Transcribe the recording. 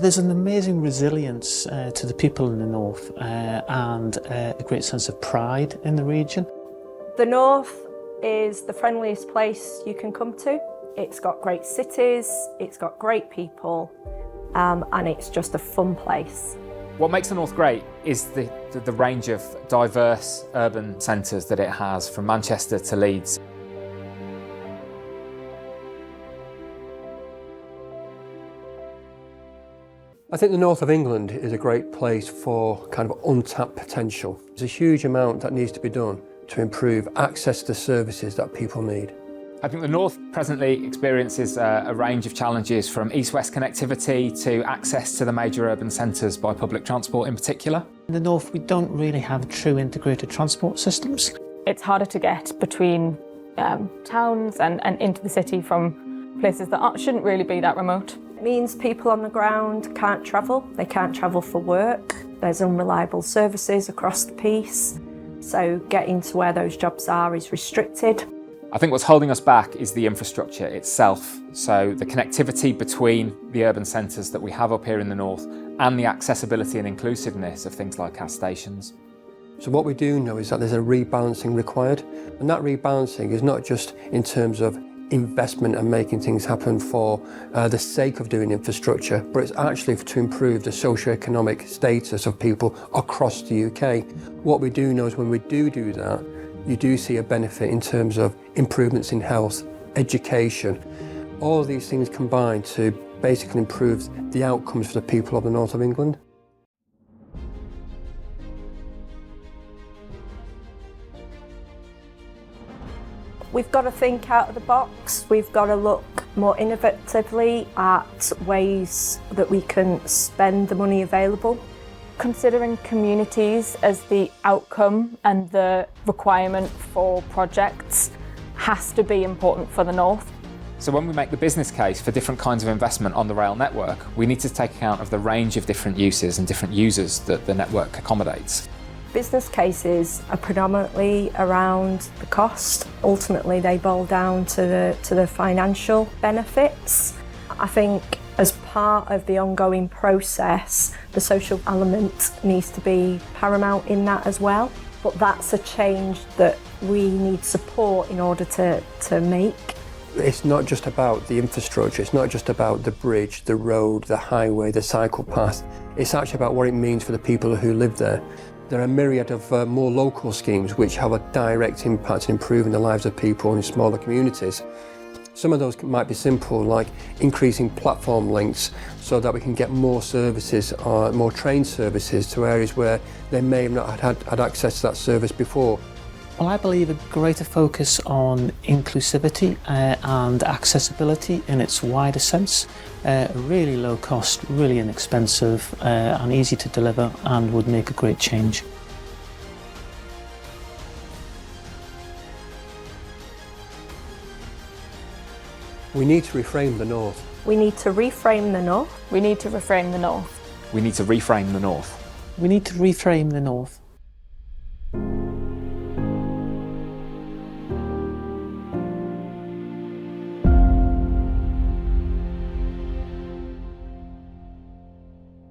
There's an amazing resilience to the people in the north and a great sense of pride in the region. The north is the friendliest place you can come to. It's got great cities, it's got great people, and it's just a fun place. What makes the north great is the range of diverse urban centres that it has, from Manchester to Leeds. I think the north of England is a great place for kind of untapped potential. There's a huge amount that needs to be done to improve access to services that people need. I think the north presently experiences a range of challenges, from east-west connectivity to access to the major urban centres by public transport in particular. In the north, we don't really have true integrated transport systems. It's harder to get between towns and into the city from places that shouldn't really be that remote. It means people on the ground can't travel. They can't travel for work. There's unreliable services across the piece. So getting to where those jobs are is restricted. I think what's holding us back is the infrastructure itself. So the connectivity between the urban centres that we have up here in the north and the accessibility and inclusiveness of things like our stations. So what we do know is that there's a rebalancing required, and that rebalancing is not just in terms of investment and making things happen for the sake of doing infrastructure, but it's actually to improve the socio-economic status of people across the UK. What we do know is when we do that, you do see a benefit in terms of improvements in health, education. All of these things combine to basically improve the outcomes for the people of the north of England. We've got to think out of the box. We've got to look more innovatively at ways that we can spend the money available. Considering communities as the outcome and the requirement for projects has to be important for the north. So when we make the business case for different kinds of investment on the rail network, we need to take account of the range of different uses and different users that the network accommodates. Business cases are predominantly around the cost. Ultimately, they boil down to the financial benefits. I think as part of the ongoing process, the social element needs to be paramount in that as well. But that's a change that we need support in order to make. It's not just about the infrastructure, it's not just about the bridge, the road, the highway, the cycle path. It's actually about what it means for the people who live there. There are a myriad of more local schemes which have a direct impact in improving the lives of people in smaller communities. Some of those might be simple, like increasing platform links so that we can get more services, more train services to areas where they may have not had access to that service before. Well, I believe a greater focus on inclusivity and accessibility in its wider sense, really low cost, really inexpensive and easy to deliver, and would make a great change. We need to reframe the north. We need to reframe the north. We need to reframe the north. We need to reframe the north. We need to reframe the north.